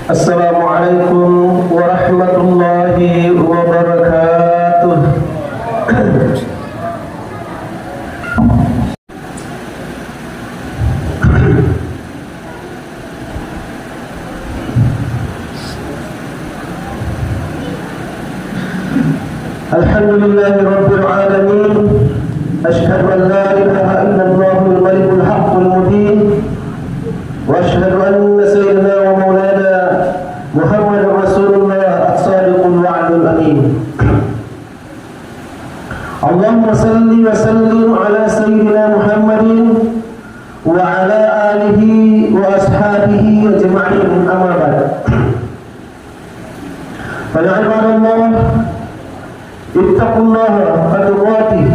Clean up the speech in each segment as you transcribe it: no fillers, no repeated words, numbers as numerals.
Assalamualaikum warahmatullahi wabarakatuh. Alhamdulillahi rabbil alamin. Ashhadu an la ilaha illallah al-malikul haqqul mubin. Wa ashhadu anna sayyidina wa maulana Muhammadar Rasulullah as-sadiqul wa'dul amin. Allahumma salli wa sallim ala sayyidina Muhammadin wa ala alihi wa ashabihi ajma'in, amma ba'd. Fa ya ibadallah, ittaqullaha haqqa tuqatih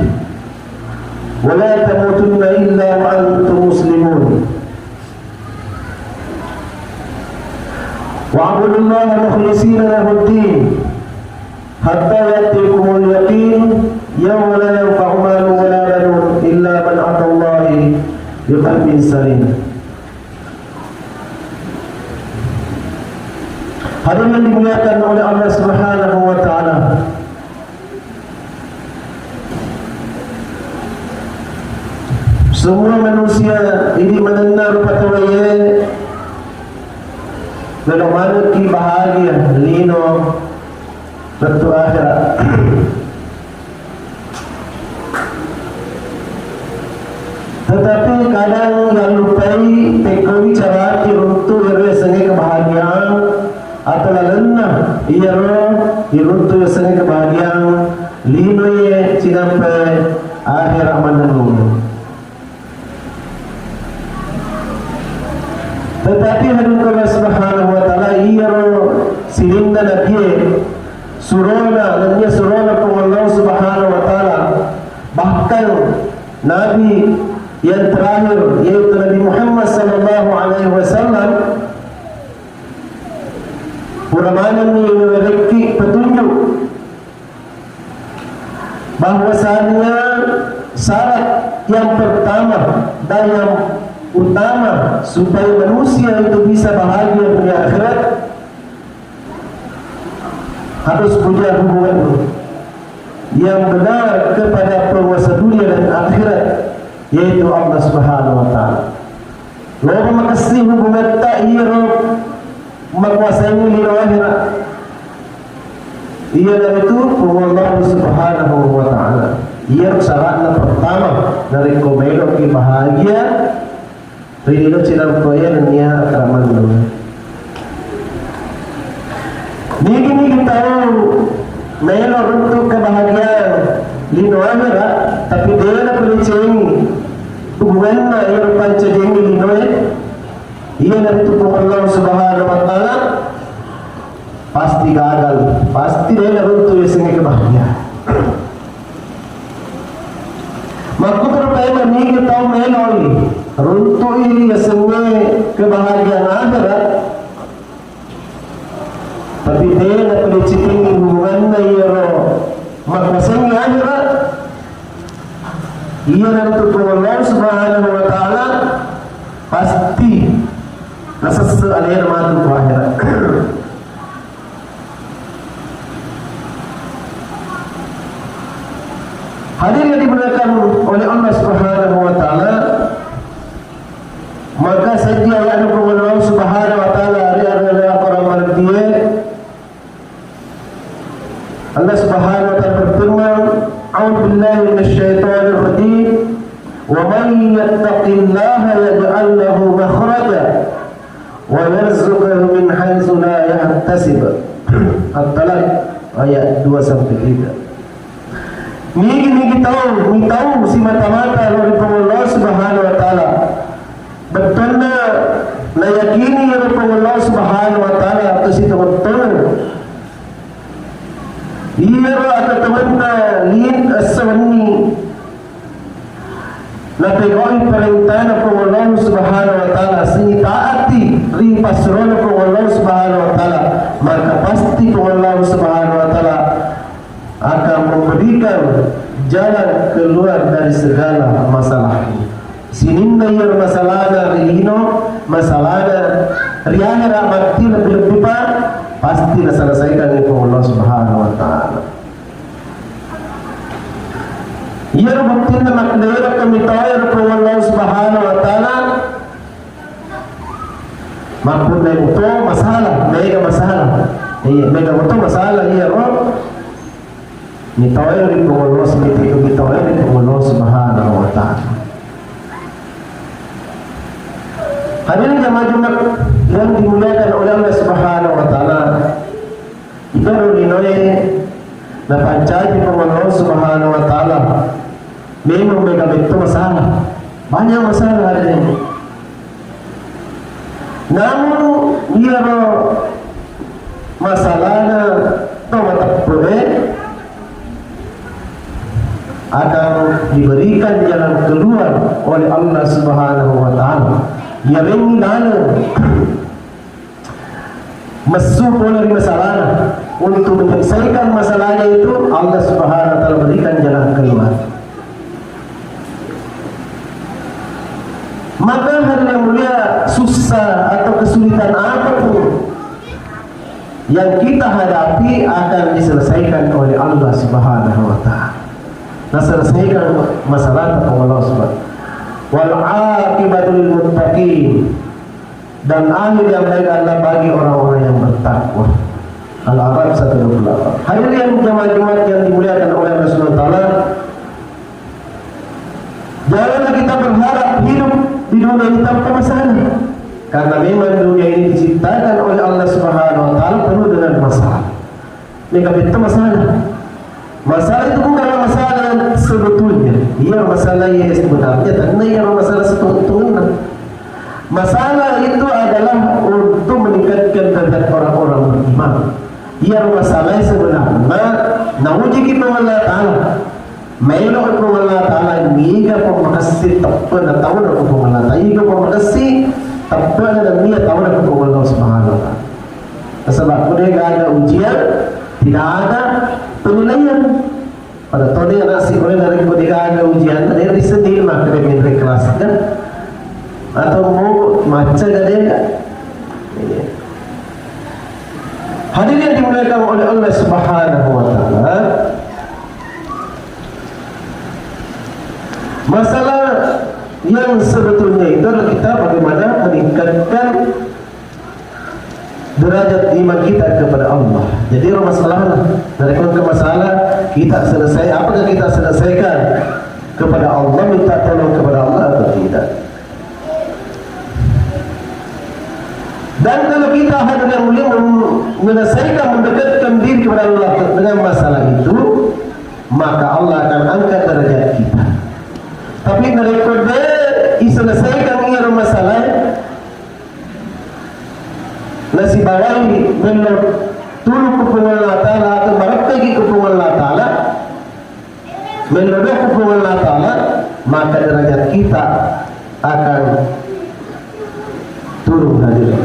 wa la tamutunna illa wa antum muslimun. وَاعْبُدُوا اللَّهَ مُخْلِصِينَ لَهُ الدِّينَ حَتَّى يَأْتِيَكُمُ الْيَقِينُ يَوْمَ لَا يَنفَعُ مَالٌ وَلَا بَنُونَ إِلَّا مَنْ أَتَى اللَّهَ بِقَلْبٍ سَلِيمٍ. Hadirin yang dimuliakan oleh Allah Subhanahu wa taala. Semua manusia ini mendengar patwaya dalam mana ki bahagia lino tentu akhirat. Tetapi kadang yang lupai tekoi cara untuk sengai kebahagiaan atau lalena ia untuk sengai kebahagiaan lino ye sampai akhirat menunggu. Tetapi Allah Subhanahu wa taala ia silinda nabi surona dan ia surona kepada Allah Subhanahu wa taala. Bahkan nabi yang terakhir yaitu Nabi Muhammad sallallahu alaihi wasallam purana memiliki petunjuk bahwasanya syarat yang pertama dan yang utama supaya manusia itu bisa bahagia dunia akhirat harus punya hubungan yang benar kepada penguasa dunia dan akhirat yaitu Allah Subhanahu wa taala. Lalu makasih hubungan tak ia menguasai dunia akhirat. Ia dan itu Allah Subhanahu wa taala. Ia syaratnya pertama dari komelo ke bahagia. Rindu cilam koya dunia akraman dulu. Niki tahu melo untuk kebahagiaan lino akhirat, tapi dia nak percaya hubungan yang panca jengi lino ia dari tubuh Allah Subhanahu wa taala pasti gagal, pasti dia nak untuk sengai kebahagiaan. Maka terpayah niki tahu melo ini runtuh ini semua kebahagiaan akhirat, tapi dia nak percaya hubungan ia maknanya akhirat ia nanti Allah Subhanahu wa taala pasti nasas alaihi matu akhirat. Hadirin yang dimuliakan oleh Allah Subhanahu wa taala, maka saja yang Allah Subhanahu wa taala adalah orang dia. Allah Subhanahu wa taala berfirman, "A'udzu billahi minasyaitonir rajim. Wa man yattaqillaha yaj'al lahu makhraja wa yarzuqhu min haitsu la yahtasib." At-Talaq ayat 2 sampai 3. Niki tahu si mata-mata dari Allah Subhanahu wa taala. Betulnya nayakini dari Allah Subhanahu wa taala atas itu betul. Ia atau teman-teman lihat asawani napegoi perintah Allah Subhanahu wa taala sini taati ri pasrona Allah Subhanahu wa taala, maka pasti Allah Subhanahu wa taala akan memberikan jalan keluar dari segala masalah. Sininna yer masalahna rihino masalahna di akhirat mati lebih-lebih pak pasti diselesaikan oleh Allah Subhanahu wa taala. Ia bukti maknanya kami tahu Allah Subhanahu wa taala maupun itu masalah, mega masalah. Mega itu masalah ia ni tahu dari Allah Subhanahu wa taala. Hadirin jemaah Jumat yang dimuliakan oleh Allah Subhanahu wa taala. Jika rinoi na pancai Allah Subhanahu wa taala memang mega itu masalah. Banyak masalah hari ini. Namun dia masalahnya tak boleh akan diberikan jalan keluar oleh Allah Subhanahu wa taala. Ia mengingat masuk dari masalahnya untuk menyelesaikan masalahnya itu Allah Subhanahu wa taala berikan jalan keluar. Maka hari yang mulia susah atau kesulitan apapun yang kita hadapi akan diselesaikan oleh Allah Subhanahu wa taala. Nah, selesaikan masalah tentang Allah Subhanahu wal aqibatu lil muttaqin, dan akhir yang baik adalah bagi orang-orang yang bertakwa. Al-A'raf 128. Hadirin jemaah-jemaah yang dimuliakan oleh Rasulullah taala, janganlah kita berharap hidup di dunia ini tanpa masalah, karena memang dunia ini diciptakan oleh Allah Subhanahu wa taala penuh dengan masalah. Mereka itu masalah. Masalah itu bukanlah masalah yang sebetulnya. Ia masalah yang sebenarnya, dan ia masalah sebetulnya. Masalah itu adalah untuk meningkatkan derajat orang-orang beriman. Ia masalah yang sebenarnya. Nauji kita Allah Taala. Melo ko Allah Taala niga po makasih tapon na taon na po Allah Taala. Iga po makasih tapon na niya taon na po Allah Subhanahu wa taala. Sebab mereka ada ujian, tidak ada penilaian. Pada tahun yang nasi oleh dari ketika ada ujian, ada yang disedih maka dia minta kelas kan? Atau mau macam ada enggak? Hadirin yang dimuliakan oleh Allah Subhanahu wa taala, masalah yang sebetulnya itu adalah kita bagaimana meningkatkan derajat iman kita kepada Allah. Jadi masalah dari ke masalah kita selesai, apakah kita selesaikan kepada Allah, minta tolong kepada Allah atau tidak. Dan kalau kita hanya yang mulia menyelesaikan, mendekatkan diri kepada Allah dengan masalah itu, maka Allah akan angkat derajat kita. Tapi daripada diselesaikan ia masalah nasi bawahi menurut tulu kepungan Allah Ta'ala atau merakagi kepungan Allah Ta'ala, menurut kepungan Allah Ta'ala, maka derajat kita akan turun hadirin,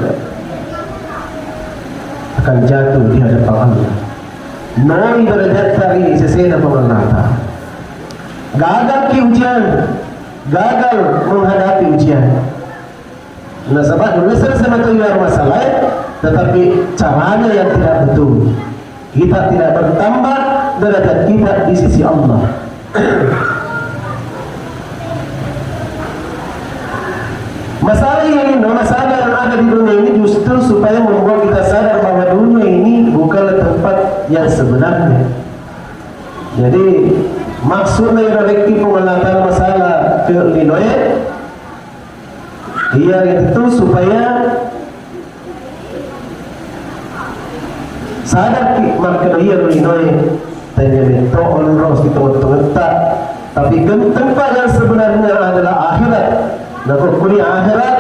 akan jatuh di hadapan Allah. Noi derajat tadi sesuai dengan Allah Ta'ala. Gagal ke ujian, gagal menghadapi ujian. Nah, sebab dulu selesai mengenai masalah, tetapi caranya yang tidak betul. Kita tidak bertambah derajat kita di sisi Allah. Masalah yang ada di dunia ini justru supaya membuat kita sadar bahwa dunia ini bukanlah tempat yang sebenarnya. Jadi maksudnya rezeki pengelakkan masalah ke linoe, ia itu supaya sadar maka ia linoe tanya beto orang kita untuk tak, tapi tempat yang sebenarnya adalah akhirat. Nah, kuliah akhirat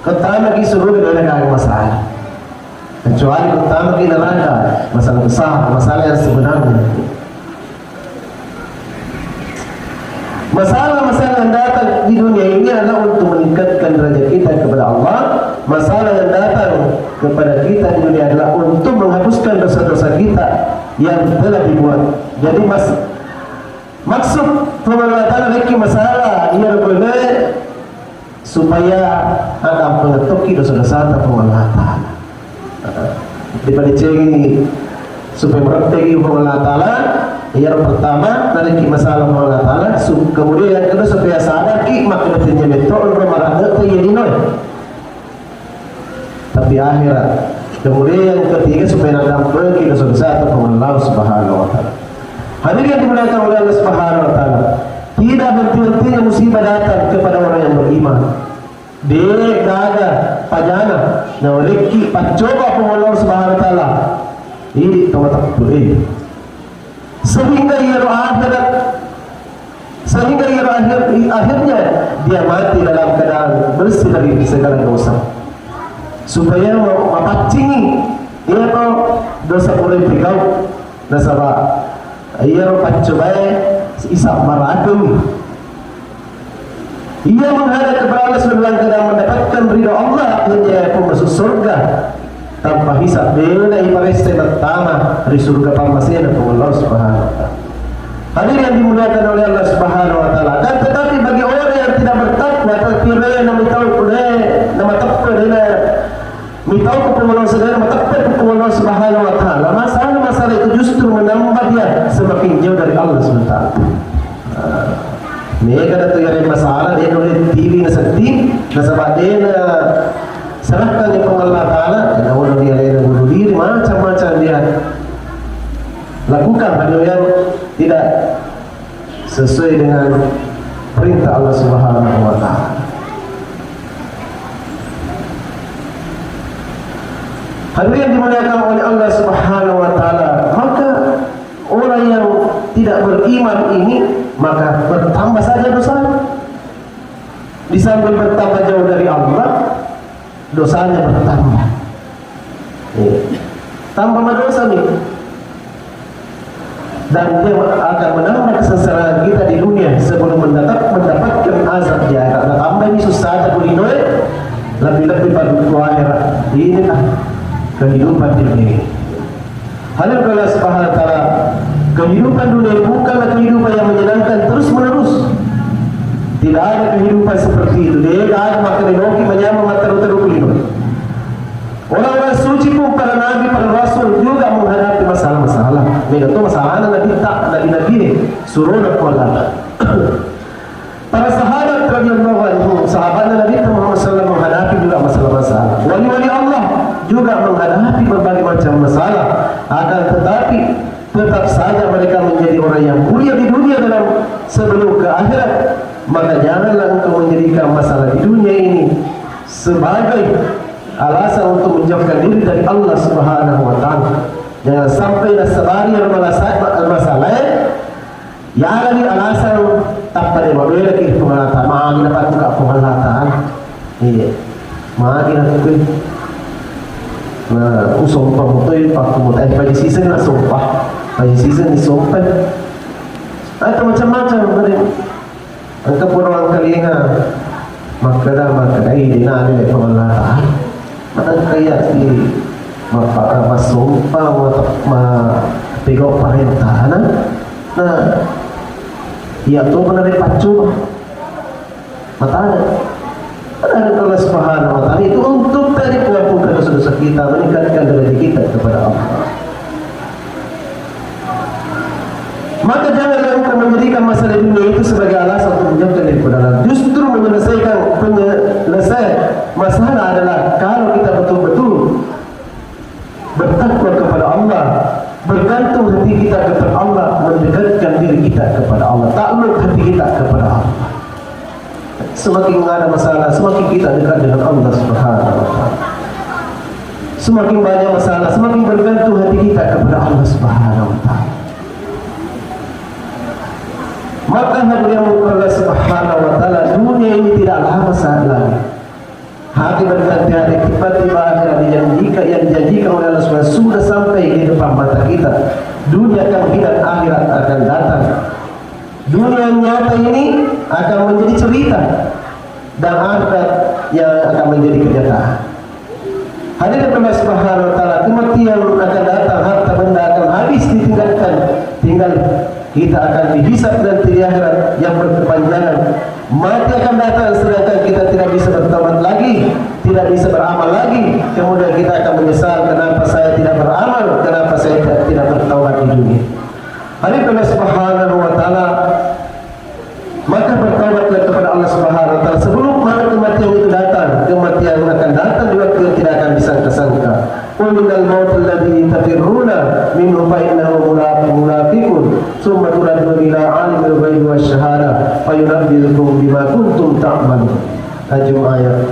ketama ki suruh dengan masalah, kecuali ketama ki neraka, masalah besar, masalah yang sebenarnya. Masalah-masalah yang datang di dunia ini adalah untuk meningkatkan derajat kita kepada Allah. Masalah yang datang kepada kita di dunia adalah untuk menghapuskan dosa-dosa kita yang telah dibuat. Jadi maksud pemerintahan lagi masalah ia boleh supaya ada mengetoki dosa-dosa kepada Allah Ta'ala. Daripada ini supaya meretegi kepada Allah Ta'ala. Yang pertama dari masalah Allah Ta'ala, kemudian yang kedua supaya sadar ki makna tinja betul bermarah itu jadi noy. Tapi akhirat. Kemudian yang ketiga supaya nak pergi dosa-dosa kepada Allah Subhanahu Wa Ta'ala. Hadirin yang dimuliakan oleh Allah Subhanahu Wa Ta'ala, tidak henti-hentinya musibah datang kepada orang yang beriman. Dia daga pajana, nah leki pacoba Allah Subhanahu Wa Ta'ala. Ini tamat boleh. Sehingga akhirnya dia mati dalam keadaan bersih dari segala dosa. Supaya mapacingi ia dosa boleh pikau nasaba ia pacobai isap marakum. Ia menghadap kepada Allah dalam keadaan mendapatkan ridha Allah, akhirnya pun masuk surga tanpa hisab. Beda ibarat pertama dari surga pamasnya dari Allah Subhanahu Wa Ta'ala. Hadirin yang dimuliakan oleh Allah Subhanahu Wa Ta'ala. Dan tetapi bagi orang yang tidak bertakwa, tapi mereka nama tahu nama takwa dia mitau kepada segala nama takwa kepada Allah Subhanahu Wa Ta'ala. Masalah itu justru menambah dia semakin jauh dari Allah Subhanahu Wa Ta'ala. Mereka ada tu yang masalah dia oleh TV nasadin nasabah dia serahkan kepada Allah Ta'ala. Orang dia lain bunuh diri, macam-macam dia lakukan pada yang tidak sesuai dengan perintah Allah Subhanahu Wa Ta'ala. Hadirin yang dimuliakan oleh Allah Subhanahu Wa Ta'ala, maka orang yang tidak beriman ini maka bertambah saja dosanya. Di samping bertambah jauh dari Allah, dosanya bertambah. Tambah dosa nih. Dan dia akan menambah kesengsaraan kita di dunia sebelum mendapatkan azab di akhirat. Nah, tambah ini susah aja kulino lebih-lebih pada akhirat. Ini kehidupan di dunia. Hadirin Allah Subhanahu Wa Ta'ala, kehidupan dunia bukanlah kehidupan yang menyenangkan terus menerus. Tidak ada kehidupan seperti itu. Dia ada makan loki menyamang mataru-taru kulino. Orang-orang suci pun, para nabi, para rasul juga menghadapi masalah-masalah. Mereka itu masalahnya nabi suruh nak Allah. Para sahabat radhiyallahu anhum, sahabat Nabi Muhammad SAW menghadapi juga masalah-masalah. Wali-wali Allah juga menghadapi berbagai macam masalah. Akan tetapi tetap saja mereka menjadi orang yang mulia di dunia dalam sebelum ke akhirat. Maka janganlah engkau menjadikan masalah di dunia ini sebagai alasan untuk menjauhkan diri dari Allah Subhanahu Wa Ta'ala. Jangan sampai nasabari masalah ya ada alasan tak pada mabela ke pengalatan maagi dapat buka pengalatan. Iya, maagi nak na usumpah mo ito pakumutan pagi season na sumpah pagi season ni sumpah at macam-macam rin ang kapunuan kalinga magkadai din na nila pangalataan matang kaya si masumpah mapigaw pa rin tahanan na iya to na rin patso matahan. Ada Allah Subhanahu Wa Ta'ala itu untuk tadi pengampunan dosa-dosa kita, meningkatkan derajat kita kepada Allah. Maka janganlah engkau menjadikan masalah dunia itu sebagai alasan untuk menjauhkan daripada Allah. Justru menyelesaikan masalah adalah kalau kita betul-betul bertakwa kepada Allah, bergantung hati kita kepada Allah, mendekatkan diri kita kepada Allah, takluk hati kita kepada Allah. Semakin ada masalah, semakin kita dekat dengan Allah Subhanahu Wa Ta'ala. Semakin banyak masalah, semakin bergantung hati kita kepada Allah Subhanahu Wa Ta'ala. Maka hadirin Allah Subhanahu Wa Ta'ala, dunia ini tidaklah masalah lagi. Hati berganti hari, tiba-tiba akhirat dijanjikan oleh Allah Subhanahu sudah sampai di depan mata kita. Dunia akan hilang, akhirat akan datang. Dunia nyata ini akan menjadi cerita dan akhirat yang akan menjadi kenyataan. Hadirin Allah Subhanahu Wa Ta'ala, kematian akan datang, harta benda akan habis ditinggalkan, tinggal kita akan dihisab dan di akhirat yang berkepanjangan. Mati akan datang sedangkan kita tidak bisa tidak bisa beramal lagi, kemudian kita akan menyesal kenapa saya tidak beramal, kenapa saya tidak bertaubat di dunia. Allah Subhanahu wa taala, maka bertaubatlah kepada Allah Subhanahu wa taala sebelum mana kematian itu datang. Kematian akan datang di waktu yang tidak akan disangka-sangka. Qul innal mautal ladzi tafirruna minhu fa innahu mulaqikum tsumma turaduna ila alimil ghaibi wasyahada fa yunabbiukum bima kuntum ta'malun. Najm ayat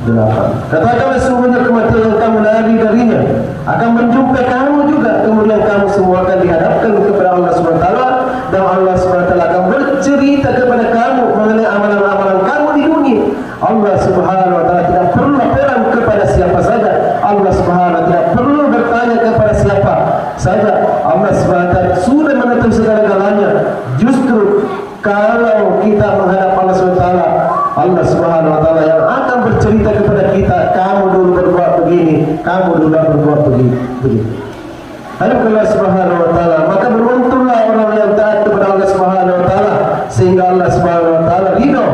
8. Katakanlah sesungguhnya kematian yang kamu lari darinya akan menjumpai kamu juga, kemudian kamu semua akan dihadapkan kepada Allah Subhanahu wa taala, dan Allah Subhanahu wa taala akan bercerita kepada kamu mengenai amalan-amalan kamu di dunia. Allah Subhanahu wa taala tidak perlu laporan kepada siapa saja. Allah Subhanahu wa taala tidak perlu bertanya kepada siapa saja. Allah Subhanahu wa taala sudah menentukan segala-galanya. Justru kalau kita menghadap Allah Subhanahu wa taala, Allah Subhanahu wa taala yang akan bercerita kepada kita, kamu dulu berbuat begini, kamu dulu berbuat begini. Allah Subhanahu wa taala, maka beruntunglah orang yang taat kepada Allah Subhanahu wa taala sehingga Allah Subhanahu wa taala ridho.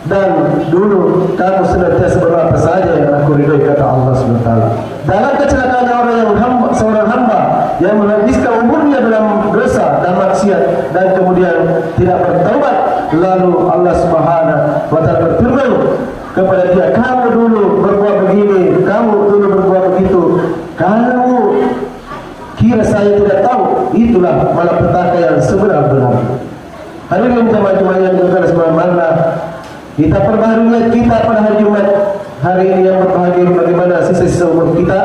Dan dulu kamu senantiasa berbuat apa saja yang aku ridhoi, kata Allah Subhanahu wa taala. Dalam kecelakaan orang yang seorang hamba yang menghabiskan umurnya dalam dosa dan maksiat dan kemudian tidak bertaubat, lalu Allah Subhanahu wa taala berfirman kepada dia, kamu dulu berbuat begini, kamu dulu berbuat begitu, kamu kira saya tidak tahu? Itulah malapetaka yang sebenar-benarnya. Hadirin jemaah yang berkenan semuanya, kita perbaharui kita pada hari Jumat hari ini yang berbahagia, bagaimana sisa-sisa umur kita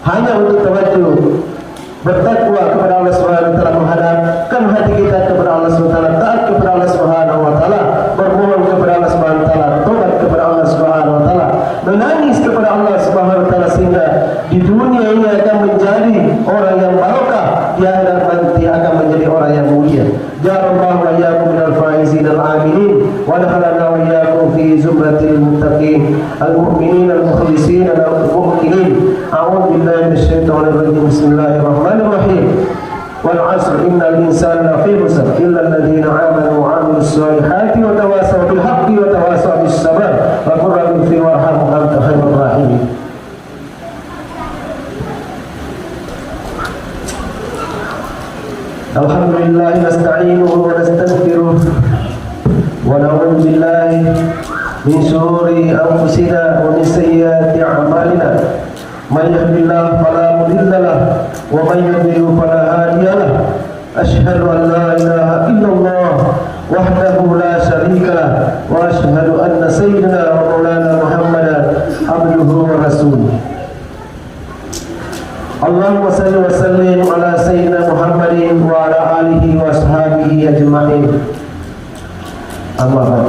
hanya untuk tawadhu, bertakwa kepada Allah Subhanahu wa taala, menghadapkan hati kita kepada Allah Subhanahu wa taala, taat kepada Allah Subhanahu wa taala, bermohon kepada Allah Subhanahu wa taala, tobat kepada Allah Subhanahu wa taala, menangis kepada Allah Subhanahu wa taala sehingga di dunia ini akan menjadi orang yang barokah, di akhirat nanti akan menjadi orang yang mulia. Ja'alallahu wa iyyakum minal faizin al-aminin wa dakhalna wa iyyakum fi zumratil muttaqin al-mu'minin al-mukhlisin al-muqinin. A'udzu billahi minasyaitonir rajim. Bismillahirrahmanirrahim. Wal 'asr innal insana lafi khusr illa alladhina amanu wa 'amilus solihati wa tawasaw bil haqqi wa tawasaw bis sabr wa qul rabbi ighfir warham wa anta khairur rahimin. Alhamdulillah nasta'inuhu wa nastaghfiruh wa na'udzu billahi min shururi anfusina wa min sayyiati a'malina. Man yahdihillahu fala mudilla lahu wa man yudlil fala hadiya lahu. Asyhadu an la ilaha illallah wahdahu la syarika lahu wa asyhadu anna sayyidina wa maulana Muhammadan abduhu wa rasuluh. Allahumma salli wa sallim ala sayyidina Muhammadin wa ala alihi wa ashabihi ajma'in. Amma ba'd.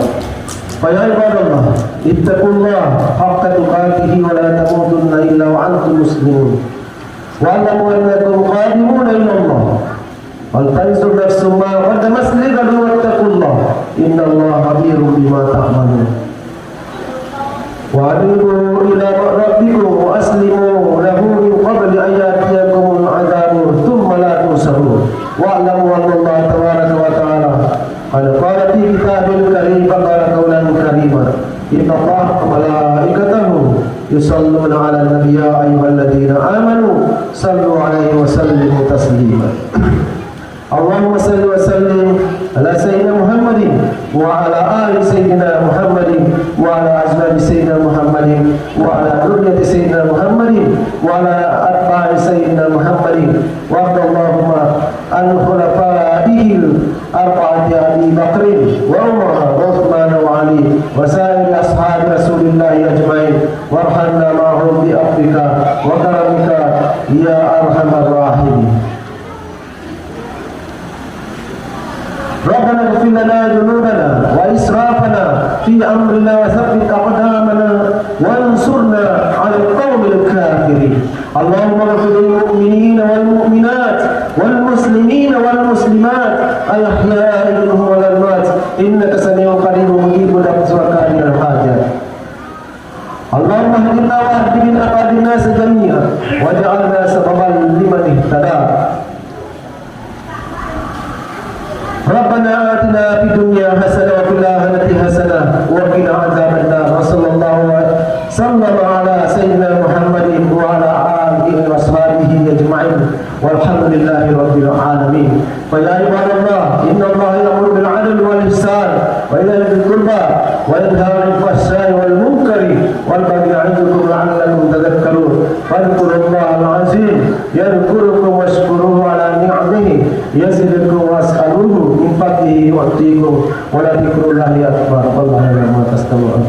Fa ya ibadallah, ittaqullaha haqqa tuqatih wa la tamutunna illa wa antum muslimun. Wa alamu annakum qadimuna ila Allah. Wal tanzur nafsum ma qaddamat lighadin wattaqullaha innallaha khabirun bima ta'malun. Wa anibu ila rabbikum wa aslimu lahu min qabli an ya'tiyakumul 'adzabu thumma la tunsarun. Wa'lamu annallaha tabaraka wa ta'ala qad qala fi kitabil karim faqala qawlan karima innallaha wa malaikatahu yusalluna 'alan nabiy ya ayyuhalladzina amanu sallu 'alaihi wa sallimu taslima. Allahumma salli wa sallim ala sayyidina Muhammadin wa ala ali sayyidina Muhammadin wa ala azwaji sayyidina Muhammadin wa ala dhurriyyati sayyidina Muhammadin wa ala atba'i sayyidina Muhammadin wa Allahumma an khulafa'ihil arba'ati Abi Bakr wa Umar wa Uthman wa Ali wa sa'iri ashabi Rasulillah ajma'in warhamna ma'hum bi afwika wa karamika ya arhamar rahimin. ربنا اغفر لنا ذنوبنا وإسرافنا في أمرنا وثبت أقدامنا وانصرنا على القوم الكافرين. اللهم اغفر للمؤمنين والمؤمنات والمسلمين والمسلمات الأحياء منهم والأموات إنك سميع قريب مجيب دعوات الحاجات. اللهم اهدنا واهد من أقاد الناس جميعا واجعلنا سببا لمن اهتدى. ربنا آتنا في الدنيا حسنة وفي الآخرة حسنة وقنا عذاب النار. وصلى الله وسلم على سيدنا محمد وعلى آله وأصحابه أجمعين والحمد لله رب العالمين. فيا عباد الله إن الله يأمر بالعدل والإحسان وإيتاء ذي القربى وينهى عن الفحشاء والمنكر والبغي يعظكم لعلكم تذكرون. فاذكروا الله العظيم يذكركم واشكروه على نعمه يزدكم واسألوه من فضله يؤتيكم ولذكر الله أكبر. والله يعلم ما تصنعون.